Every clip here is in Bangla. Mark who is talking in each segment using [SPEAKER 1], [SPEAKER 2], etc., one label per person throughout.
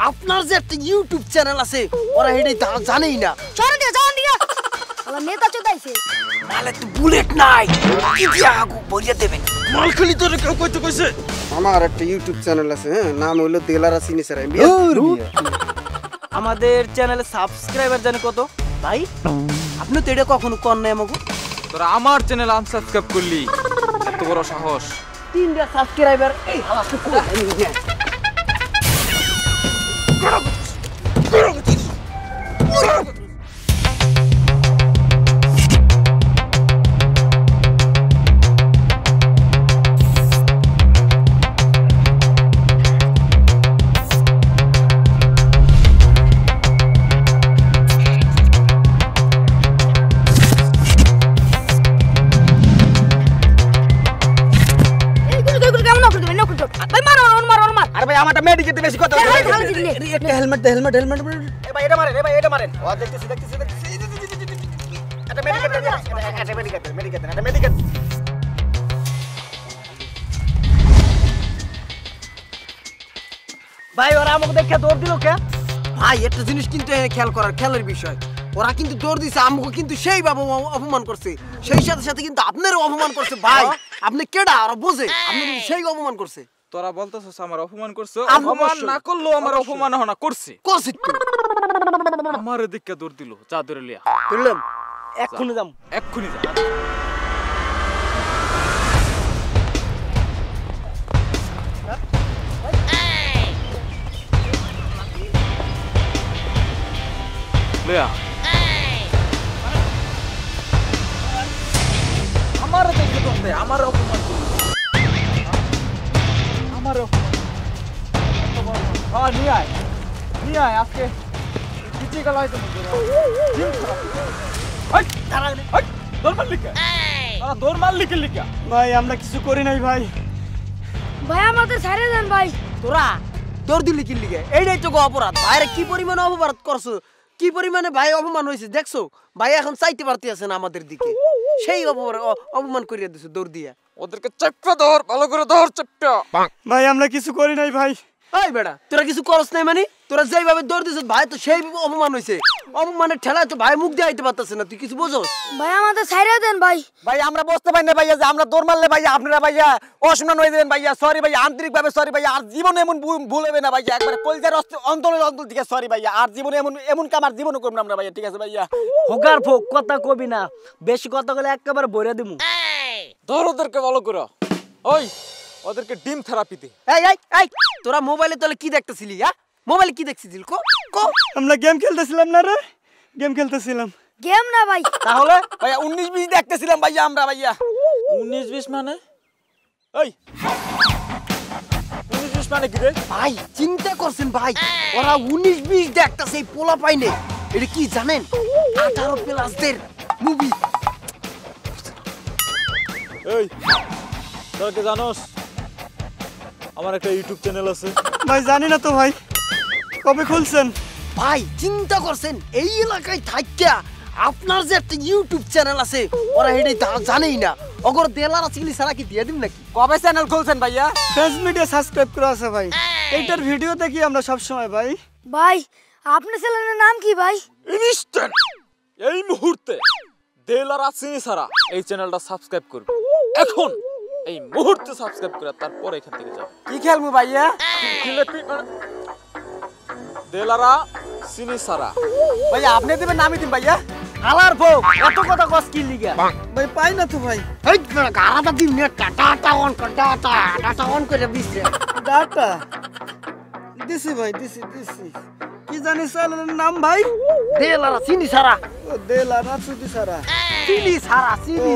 [SPEAKER 1] আপনার যে একটা ইউটিউব চ্যানেল আছে ওরা এটাই জানেই না।
[SPEAKER 2] চরণ দিয়া আলা নেতা চোদাইছে
[SPEAKER 1] নালে তো বুলেট নাই কি দিয়া আগু বলিয়া দেবেন মালখালি তোরে কেউ কইতে কইছে।
[SPEAKER 3] আমার একটা ইউটিউব চ্যানেল আছে, হ্যাঁ, নাম হলো দেলারা সিনিসারা।
[SPEAKER 1] আমাদের চ্যানেলে সাবস্ক্রাইবার জানি কত ভাই? আপনি তো এটা কখনো কর নাই আমাকে।
[SPEAKER 4] তোরা আমার চ্যানেল আনসাবস্ক্রাইব করলি, এত বড় সাহস!
[SPEAKER 1] 3টা সাবস্ক্রাইবার এই হালাস তো পুরো
[SPEAKER 3] আমারটা মেডিকেতে বেশি কথা
[SPEAKER 1] একটা হেলমেট দে হেলমেট হেলমেট
[SPEAKER 3] এ ভাই এটা মারেন ও দেখতেছি এটা মেডিকেট
[SPEAKER 1] ভাই ওরা আমাকে দেখে দৌড় দিল কে? ভাই একটা জিনিস কিন্তু খেয়াল করার খেলার বিষয়, ওরা কিন্তু দৌড় দিছে আমাকে কিন্তু সেই ভাবে অপমান করছে, সেই সাথে সাথে কিন্তু আপনারও অপমান করছে। ভাই আপনি কেডা ওরা বোঝে আপনি সেই অপমান করছে।
[SPEAKER 4] তোরা বলতেছস আমার অপমান করছো? অপমান না করলো আমার অপমান হনা করছে
[SPEAKER 1] করছিস তো
[SPEAKER 4] আমার দিকে দৌড় দিল। যা ধরে লিয়া
[SPEAKER 1] বললাম এক্ষুনি যাম,
[SPEAKER 4] এক্ষুনি যা। লিয়া আমার দিকে দৌড় দে, আমার অপমান করলো, আমার অপমান। হ্যাঁ নিয়ে আয় আজকে কিছু গেল হয়তো দৌড় মারলি কে লিখা?
[SPEAKER 3] ভাই আমরা কিছু করি নাই ভাই।
[SPEAKER 2] ভাই আমাদের ছাড়ে দেন ভাই।
[SPEAKER 1] তোরা দৌড় দিলি কি লিগে? এইটাই তো অপরাধ। ভাইরে কি পরিমাণে অপরাধ করছো, কি পরিমাণে ভাই অপমান হয়েছে দেখছো? ভাই এখন চাইতে পারতে আছে না আমাদের দিকে, সেই অপমান করিয়া দিছো দৌড় দিয়া।
[SPEAKER 4] ওদেরকে চেপ্পা ধর, ভালো করে ধর চেপ্পা।
[SPEAKER 3] ভাই আমরা কিছু করি নাই ভাই।
[SPEAKER 1] এই বেটা তোরা কিছু করছ নাই মানে? তোরা যেইভাবে দৌড় দিছিস ভাই তো সেই অপমান হয়েছে, অপমানের ঠেলায় তো ভাই মুখ দিয়ে আইতে পারতেছে না, তুই কিছু বোঝোস?
[SPEAKER 2] ভাই আমাদের ছাড়ে দেন ভাই।
[SPEAKER 3] ভাই আমরা বুঝতে পারি না ভাইয়া যে আমরা দৌড় মারলে ভাইয়া আপনারা ভাইয়া অসম্মান হয়ে যাবেন ভাইয়া। সরি ভাইয়া, আন্তরিকভাবে সরি ভাইয়া। আর জীবনে এমন ভুল হবে না ভাইয়া, একবারে কলজার অন্তরের অন্তর থেকে সরি ভাইয়া। আর জীবনে এমন কাম আর জীবনে করব না আমরা ভাইয়া, ঠিক আছে ভাইয়া?
[SPEAKER 1] হোগার ফোক কথা কবি না, বেশি কথা বলে একেবারে বইরা দিমু।
[SPEAKER 4] ধর ওদেরকে ভালো করে। ওই ওদেরকে ডিম থেরাপি দে।
[SPEAKER 1] এই তোরা মোবাইলে তাহলে কি দেখতেছিলি? হ্যাঁ মোবাইলে কি দেখছিস? কো
[SPEAKER 3] আমরা গেম খেলতেছিলাম না রে, গেম খেলতেছিলাম।
[SPEAKER 2] গেম না ভাই,
[SPEAKER 1] তাহলে
[SPEAKER 3] ভাইয়া 19-20 দেখতেছিলাম ভাইয়া আমরা ভাইয়া।
[SPEAKER 4] 19-20 মানে? এই 19-20 মানে কি রে?
[SPEAKER 1] ভাই চিন্তা করছেন ভাই, ওরা 19-20 দেখতেছে এই পোলা পাইনে। এটা কি জানেন? 18+ মুভি।
[SPEAKER 4] এই তোরা কি জানোস আমার একটা ইউটিউব চ্যানেল আছে?
[SPEAKER 3] ভাই জানি না তো ভাই, কবে খুলছেন?
[SPEAKER 1] ভাই চিন্তা করছেন এই এলাকায় থাইকা আপনার যে একটা ইউটিউব চ্যানেল আছে ওরা এটাই জানেই না। অগর দেলারা চিলি ছাড়া কি দিয়ে দিন নাকি?
[SPEAKER 3] কবে চ্যানেল খুলছেন ভাইয়া? ফেস মিডিয়া সাবস্ক্রাইব করা আছে ভাই, এইটার ভিডিও দেখি আমরা সব সময় ভাই।
[SPEAKER 2] ভাই আপনার চ্যানেলের নাম কি ভাই?
[SPEAKER 4] ইনস্ট্যান্ট এই মুহূর্তে দেলারা সিনিসারা এই চ্যানেলটা সাবস্ক্রাইব করবে এখন, এই মুহূর্তে সাবস্ক্রাইব করে তারপর এখান থেকে যাও।
[SPEAKER 3] কি খেলবো ভাইয়া?
[SPEAKER 4] দেলারা সিনিসারা।
[SPEAKER 3] ভাইয়া আপনি দেবেন নামই দিন ভাইয়া।
[SPEAKER 1] আলার ভোগ এত কথা কস কি লিগা?
[SPEAKER 3] ভাই পাই না তো ভাই।
[SPEAKER 1] এই গারাটা দিন নেট ডাটা অন করে দিছে।
[SPEAKER 3] ডাটা দিছি ভাই, দিছি কি জানি চ্যানেলের নাম ভাই?
[SPEAKER 1] দেলারা চিনি সারা।
[SPEAKER 3] ও দেলারা চিনি সারা।
[SPEAKER 1] চিনি সারা চিনি।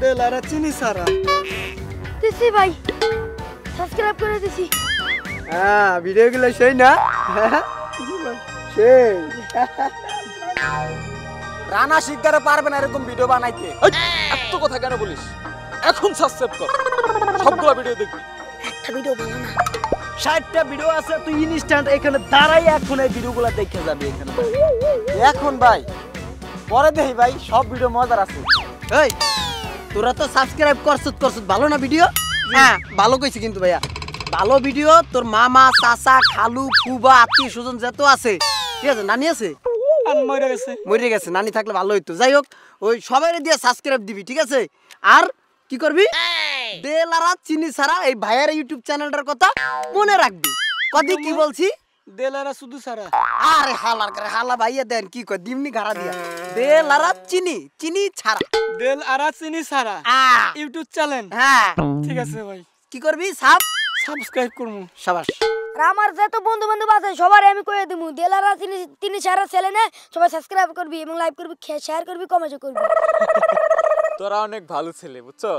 [SPEAKER 3] দেলারা চিনি সারা।
[SPEAKER 2] দিছি ভাই, সাবস্ক্রাইব করে দিছি।
[SPEAKER 1] হ্যাঁ ভিডিওগুলো সেই না? সেই
[SPEAKER 3] রানা শিকদারে পারবে না এরকম ভিডিও বানাইতে।
[SPEAKER 4] এত কথা কেন বলিস? এখন সাবস্ক্রাইব কর, সবগুলো ভিডিও দেখবি।
[SPEAKER 2] একটা ভিডিও বানা না,
[SPEAKER 1] 60টা ভিডিও আছে, তুই ইনস্ট্যান্ট এখানে দাঁড়াই এখন এই ভিডিওগুলো দেখে যাবি এখানে।
[SPEAKER 3] এখন ভাই পরে দেখি ভাই, সব ভিডিও মজার আছে।
[SPEAKER 1] এই তোরা তো সাবস্ক্রাইব করছত ভালো না ভিডিও? হ্যাঁ ভালো কইছি কিন্তু ভাইয়া। ভালো ভিডিও তোর মামা চাচা খালু ফুবা আত্মীয় স্বজন যত আছে ঠিক আছে নানি আছে মরে গেছে নানি থাকলে ভালো হইতো যাই হোক ওই সবাই দিয়ে সাবস্ক্রাইব দিবি ঠিক আছে আর কি করবি দেলারা চিনি ছাড়া এই ভাইয়ের ইউটিউব চ্যানেলটার কথা মনে রাখবি কদি কি বলছি
[SPEAKER 3] দেলারা শুধু সারা
[SPEAKER 1] আরে হালার করে হালা ভাইয়া দেন কি কয় দিমনি ঘাড়া দিয়া দেলারা চিনি চিনি ছাড়া
[SPEAKER 3] দেল আরা চিনি সারা
[SPEAKER 1] আ
[SPEAKER 3] ইউটিউব চ্যানেল
[SPEAKER 1] হ্যাঁ
[SPEAKER 3] ঠিক আছে ভাই
[SPEAKER 1] কি করবি
[SPEAKER 3] সাবস্ক্রাইব করমু
[SPEAKER 1] সাবাস
[SPEAKER 2] আর আমার যত বন্ধু বান্ধব আছে সবার আমি কয়ে দিমু দেলারা তিনি সারা চ্যানেলে সবাই সাবস্ক্রাইব করবি এবং লাইক করবি শেয়ার করবি কমেন্ট করবি
[SPEAKER 4] তোরা অনেক ভালো ছেলে বুঝছো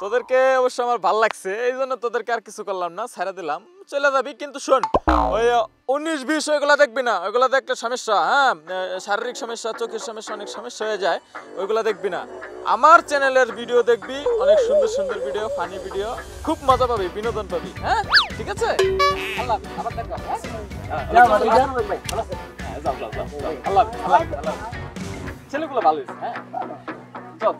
[SPEAKER 4] তোদেরকে অবশ্য আমার ভালো লাগছে এই জন্য তোদেরকে আর কিছু করলাম না ছেড়ে দিলাম চলে যাবি কিন্তু শোন ওই 19-20 ওইগুলা দেখবি না ওইগুলা দেখলে সমস্যা হ্যাঁ শারীরিক সমস্যা চোখের সমস্যা অনেক সমস্যা হয়ে যায় ওইগুলা দেখবি না আমার চ্যানেলের ভিডিও দেখবি অনেক সুন্দর সুন্দর ভিডিও ফানি ভিডিও খুব মজা পাবি বিনোদন পাবি হ্যাঁ ঠিক আছে আল্লাহ আবার দেখা হ্যাঁ আল্লাহ ছেলেগুলো ভালো হয়েছে হ্যাঁ চল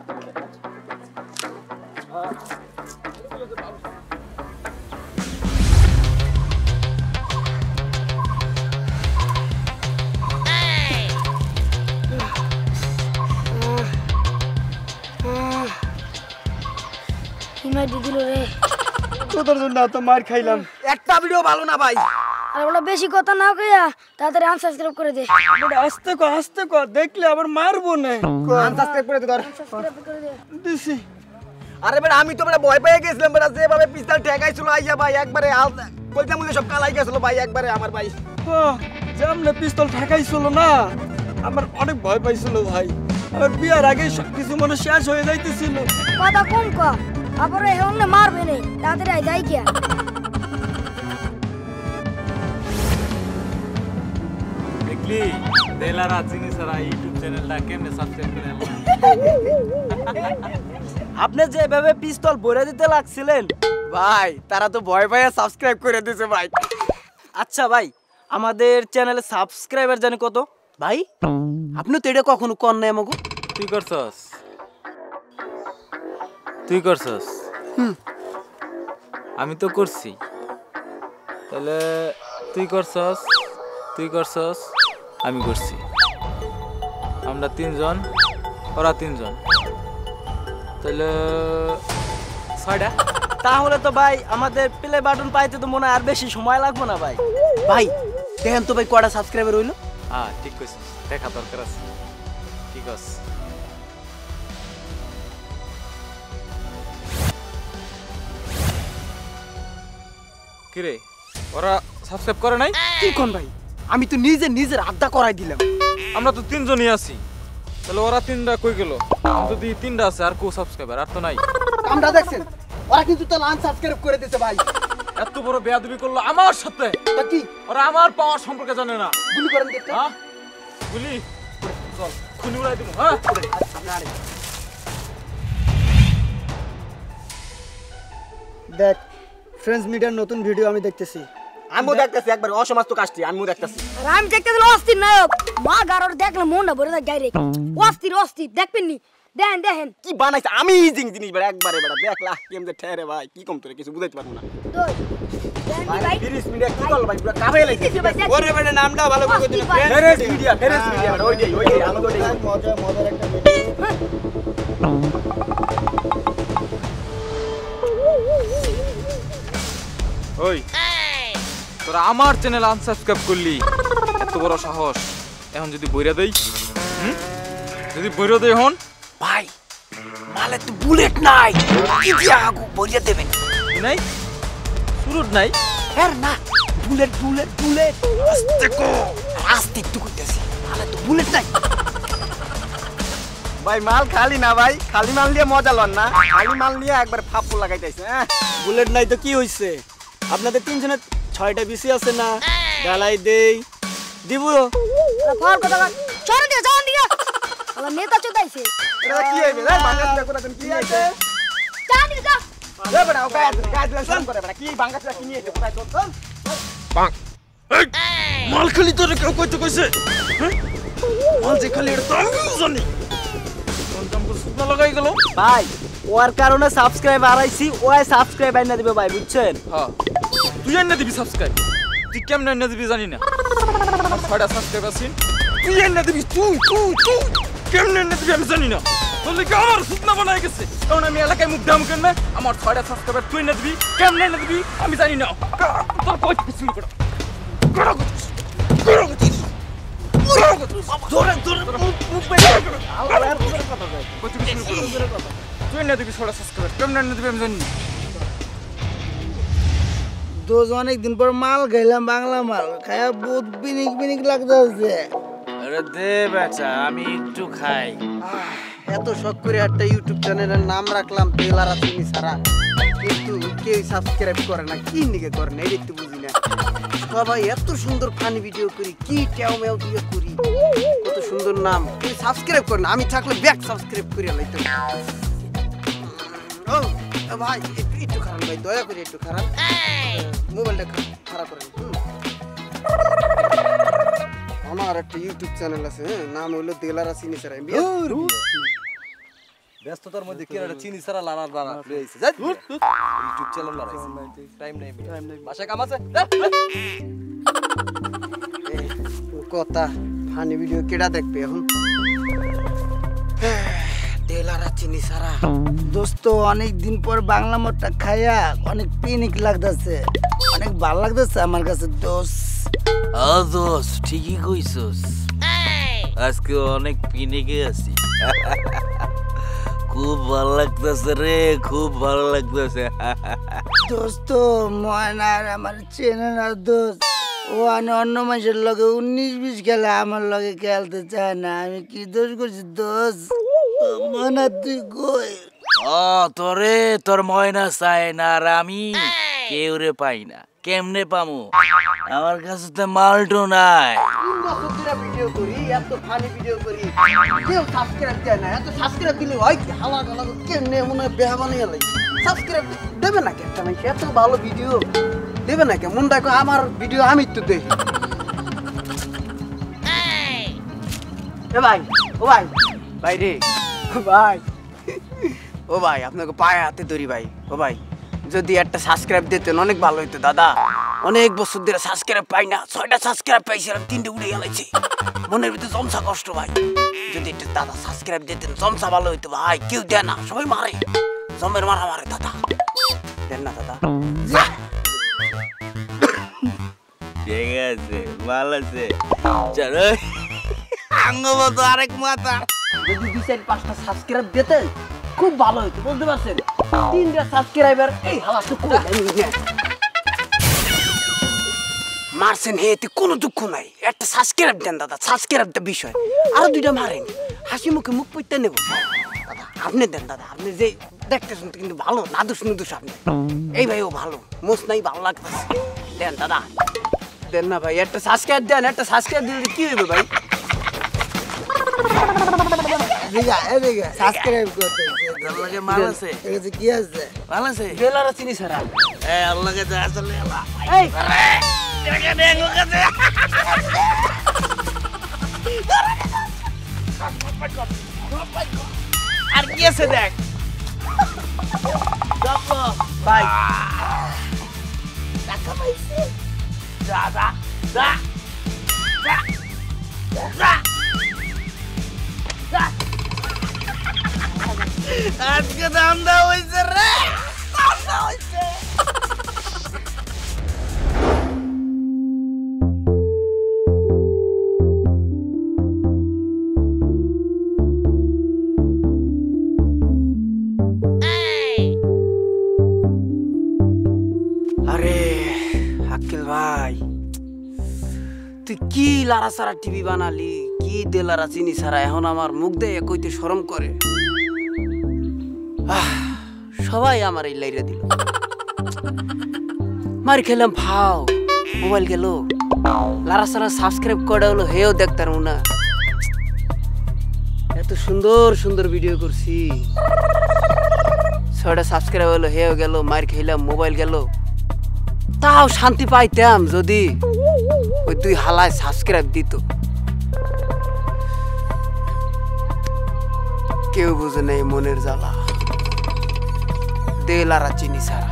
[SPEAKER 2] হিমাই দিদিল রে
[SPEAKER 3] তোদের জন্য তো মার খাইলাম
[SPEAKER 1] একটা ভিডিও ভালো না ভাই
[SPEAKER 2] আর ওটা বেশি কথা না কইয়া তাড়াতাড়ি আনসাবস্ক্রাইব করে দে
[SPEAKER 3] আস্তে কর দেখলে আবার মারবো না
[SPEAKER 1] আনসাবস্ক্রাইব করে দে ধর
[SPEAKER 2] সাবস্ক্রাইব করে দে
[SPEAKER 3] দিছি
[SPEAKER 1] আরে বেটা আমি তো বেটা ভয় পেয়ে গেছিলাম বেটা যেভাবে পিস্তল ঠেকাইছিল আইয়া ভাই একবারে কইতে মুলে সব কালাই গেছিল ভাই একবারে আমার ভাই
[SPEAKER 3] জামনে পিস্তল ঠেকাইছিল না আমার অনেক ভয় পাইছিল ভাই আমার বিয়ার আগে সব কিছু মনে শেষ হয়ে যাইতেছিল
[SPEAKER 2] কথা কম ক আবার এখন মারবে নে তাড়াতাড়ি যাই গিয়া
[SPEAKER 4] দেখলি দেলারা চিনি সারা ইউটিউব চ্যানেলটা কেমনে সাবস্ক্রাইব করে
[SPEAKER 3] আপনি যেভাবে পিস্তল ভরে দিতে লাগছিলেন
[SPEAKER 1] ভাই তারা তো ভয় পাইয়া সাবস্ক্রাইব করে দিয়েছে ভাই
[SPEAKER 3] আচ্ছা ভাই আমাদের চ্যানেলে সাবস্ক্রাইবার জানি কত
[SPEAKER 1] ভাই আপনি তো এটা কখনো কর নাই আমাকে
[SPEAKER 4] তুই করছস তুই করছস আমি তো করছি তাহলে তুই করছস আমি করছি আমরা 3 জন ওরা 3 জন তাহলে 6টা
[SPEAKER 3] তাহলে তো ভাই আমাদের প্লে বাটন পাইতে তো মনে হয় আর বেশি সময় লাগবে না ভাই
[SPEAKER 1] ভাই দেখেন তো ভাই কয়টা সাবস্ক্রাইবার হইলো
[SPEAKER 4] হ্যাঁ ঠিক কইছিস দেখা দরকার আছে ঠিক আছে কিরে ওরা সাবস্ক্রাইব করে নাই
[SPEAKER 1] কি কোন ভাই আমি তো নিজের আড্ডা করাই দিলাম
[SPEAKER 4] আমরা তো 3 জনই আছি তাহলে ওরা 3টা কই গেল যদি 3টা আছে আর কো সাবস্ক্রাইবার আর তো নাই
[SPEAKER 1] আমরা দেখছেন ওরা কিন্তু তো আনসাবস্ক্রাইব করে দিয়েছে ভাই
[SPEAKER 4] এত বড় বেয়াদবি করলো আমার সাথে
[SPEAKER 1] তা কি
[SPEAKER 4] ওরা আমার পাওয়ার সম্পর্কে জানে না
[SPEAKER 1] গুলি করেন দেখতে
[SPEAKER 4] হ্যাঁ গুলি চল খুনি উড়াই দিব হ্যাঁ
[SPEAKER 3] দেখ ফ্রেন্ডস মিডিয়ার নতুন ভিডিও আমি দেখতেছি
[SPEAKER 1] আমিও দেখতেছি একবার অসমাস্ত কাজটি আমিও দেখতেছি
[SPEAKER 2] আর আমি দেখতে দিল অস্থির নায়ক মা গারোর দেখলে মনটা ভরে যায় ডাইরেক্ট অস্থির দেখবেন নি দেখেন
[SPEAKER 1] কি বানাইছে আমি ইজিং জিনিস বেটা একবারে বেটা দেখলা কেমনে ঠেরে ভাই কি কম তোরে কিছু বুঝাইতে পারবো না
[SPEAKER 2] দই দেখেন নি ভাই
[SPEAKER 1] 30 মিনিট কি করল ভাই পুরো কাফে লাগছে
[SPEAKER 2] দেখছি ভাই, দেখছি।
[SPEAKER 3] ওরে বেটা নামটা ভালো করে দিন
[SPEAKER 2] ভাই।
[SPEAKER 1] ফেরেস মিডিয়া বেটা ওইটাই আমাকে ওইটাই
[SPEAKER 3] মজার একটা ভিডিও
[SPEAKER 4] ওই তোরা আমার চ্যানেল আনসাবস্ক্রাইব করলি এত বড় সাহস এখন যদি বইরা দেই যদি বইরা দেই হন
[SPEAKER 1] ভাই মালে তো বুলেট নাই কি দিয়া আগু বইয়া দেবেন
[SPEAKER 4] কি নাই সুরুট নাই
[SPEAKER 1] এর না বুলেট আস্তে কো আস্তে একটু করতেছি মালে তো বুলেট নাই
[SPEAKER 3] ভাই মাল খালি না ভাই খালি মাল দিয়ে মজা লন না খালি মাল নিয়ে একবার ফাপ্পু লাগাইতেছে বুলেট নাই তো কি হইছে আপনাদের 3 জনের 6টা বিসি আছে না গালাই দেই দিব
[SPEAKER 2] ফল কথা চল দিয়া আলা নেতা চোদাইছে
[SPEAKER 1] এটা কি হইবে রে বাংলাদেশ করে দেন কি আছে
[SPEAKER 2] চা দিকে যা
[SPEAKER 1] এ বেটা ও গায় দিলাম করে বেটা কি বাংলাদেশ কি নিয়ে এসে কোথায় চল
[SPEAKER 4] মাল খালি তোরে কেউ কইতে কইছে মাল যে খালি এটা তো আমি জানি কোন কাম করে শুকনা লাগাই গেল
[SPEAKER 3] ভাই ওর কারণে সাবস্ক্রাইব হারাইছি, ওই সাবস্ক্রাইব আইনা দিবে ভাই, বুঝছেন?
[SPEAKER 4] হ্যাঁ তুই এনে দিবি সাবস্ক্রাইব, তুই কেমন এনে দিবি জানি না। আমার 6টা সাবস্ক্রাইব আছেন, তুই এনে দিবি, তুই কেমন এনে দিবি আমি জানি না। বললি কি আমার সুতনা বানাই গেছে, কারণ আমি এলাকায় মুখ দাম কেন আমার 6টা সাবস্ক্রাইবার তুই এনে দিবি, কেমন এনে দিবি আমি জানি না। তোর কই শুরু করো করো করো জোরে জোরে মুখ বের করো, তুই এনে দিবি 6টা সাবস্ক্রাইবার, কেমন এনে দিবি আমি জানি না।
[SPEAKER 5] দোষ অনেকদিন পর মাল খাইলাম, বাংলা মাল খায়া বহুত বিনিক বিনিক লাগতেছে।
[SPEAKER 6] আরে দে বেটা আমি একটু খাই।
[SPEAKER 1] এত শখ করে একটা ইউটিউব চ্যানেলের নাম রাখলাম দেলারা চিনি সারা, কিন্তু কেউ সাবস্ক্রাইব করে না, কি নিকে করে না এটা তো বুঝি না। সবাই এত সুন্দর ফানি ভিডিও করি, কি ট্যাও ম্যাও দিয়ে করি, কত সুন্দর নাম, কেউ সাবস্ক্রাইব করে না। আমি থাকলে ব্যাক সাবস্ক্রাইব করে লাইতো। ও ভাই একটু খারাপ ভাই, দয়া করে একটু খারাপ, মোবাইলটা খারাপ করেন। আমার একটা ইউটিউব চ্যানেল আছে, নাম হলো দেলারা চিনি সারা।
[SPEAKER 3] ব্যস্ততার মধ্যে কি একটা চিনি ছাড়া লানার বানা লইছে, যাই ইউটিউব চ্যানেল লাগাইছে, টাইম নাই বাসায় কাম আছে।
[SPEAKER 1] কথা ফানি ভিডিও কেডা দেখবে এখন, দেলারা চিনি সারা।
[SPEAKER 5] দোস্ত অনেকদিন পর বাংলা মটটা খাইয়া অনেক পিনিক লাগতেছে, অনেক ভালো লাগতেছে আমার কাছে দোস্ত।
[SPEAKER 6] দোস ঠিকই কইছস, আজকে অনেক পিনিকে আছি। খুব ভালো লাগতেছে রে, খুব ভালো লাগতেছে।
[SPEAKER 5] দোস্ত ময়নার আমার চেনে না দোস্ত, ও আমি অন্য মানুষের লগে 19-20 খেলে আমার লগে খেলতে চায় না। আমি কি দোষ করছি দোস্ত? ময়না তুই কই?
[SPEAKER 6] তোরে তোর ময়না চাই না, আর আমি কেউ রে পাই না, কেমনে পামু? আমার কাছে তো মালটো নাই।
[SPEAKER 1] 3 বছর ধরে ভিডিও করি, এত ফানি ভিডিও করি, কেউ সাবস্ক্রাইব দেয় না। এত সাবস্ক্রাইব দিলে হয় কি হালা গালা কেমনে মনে হয় বেহা বানিয়ে লাই। সাবস্ক্রাইব দেবে না কেন? মানে এত ভালো ভিডিও দেবে না কেন? মন দেখো আমার ভিডিও আমি তো দেখি। এ ভাই, ও ভাই, ভাই রে, ভাই, ও ভাই আপনাকে পায়ে হাতে ধরি ভাই। ও ভাই যদি একটা সাবস্ক্রাইব দিতেন অনেক ভালো হইতো দাদা। অনেক বছর ধরে সাবস্ক্রাইব পাই না, 6টা সাবস্ক্রাইব পাইছিলাম, 3টে উড়ে গেছে। মনের ভিতরে জমসা কষ্ট ভাই, যদি একটা দাদা সাবস্ক্রাইব দিতেন জমসা ভালো হইতো ভাই। কেউ দেয় না, সবাই মারে, জমের মারা মারে দাদা, দেন না দাদা।
[SPEAKER 6] ঠিক আছে, ভালো আছে, চলো আঙ্গবত আরেক মাথা।
[SPEAKER 1] যদি 2-4-5টা সাবস্ক্রাইব দিতেন খুব ভালো হইতো, বুঝতে পারছেন? 3টা সাবস্ক্রাইবার এই হালা তো কই মারছেন, হেতে কোনো দুঃখ নাই। একটা সাবস্ক্রাইব দেন দাদা, সাবস্ক্রাইবটা বিষয়। আরো 2টা মারেন, হাসি মুখে মুখ পইতে নেব দাদা। আপনি দেন দাদা, আপনি যে দেখতেছেন কিন্তু ভালো নাদুস নুদুস আপনি। এই ভাইও ভালো, মোস নাই, ভালো লাগতেছে। দেন দাদা, দেন না ভাই, একটা সাবস্ক্রাইব দেন। একটা সাবস্ক্রাইব দিলে কি হবে ভাই?
[SPEAKER 5] সাবস্ক্রাইব করতে
[SPEAKER 6] তোর লগে মাল আছে?
[SPEAKER 5] কি আছে?
[SPEAKER 6] ভালো আছে?
[SPEAKER 1] দেলারা চিনি সারা।
[SPEAKER 6] আল্লাহকে যা আসলে
[SPEAKER 1] এই
[SPEAKER 6] আর কি আছে দেখ
[SPEAKER 1] ভাই,
[SPEAKER 6] যা যা যা যা যা আজকে দাম দেওয়া হয়েছে রে, দাম দেওয়া হয়েছে।
[SPEAKER 1] আরে আক্কেল ভাই, তুই কি লারা সারা টিভি বানালি, কি দেলারা চিনি সারা? এখন আমার মুখ দিয়ে কইতে শরম করে। সবাই আমার এই লাইরে দিল, মার খেলাম, ফাও মোবাইল গেল, লারা সারা সাবস্ক্রাইব করে হলো, হেও দেখতাম না। এত সুন্দর সুন্দর ভিডিও করছি, 6টা সাবস্ক্রাইব হলো, হেও গেল, মার খেলাম, মোবাইল গেল। তাও শান্তি পাইতাম যদি ওই 2 হালায় সাবস্ক্রাইব দিত। কেউ বুঝে নেই মনের জ্বালা। তেল আর চিনি ছাড়া।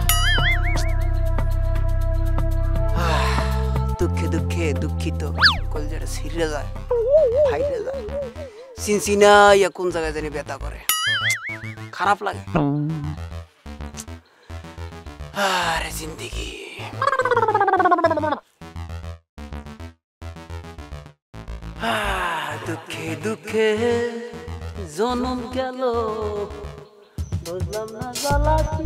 [SPEAKER 1] দুঃখে দুঃখে দুঃখিত, কলজাটা ছিঁড়ে যায়, ফাইটে যায়, চিনচিনা ইয়া কোন জায়গায় জানি ব্যথা করে, খারাপ লাগে। আরে জিন্দেগি। দুঃখে দুঃখে জনম গেল, বুঝলাম না জ্বালা কি।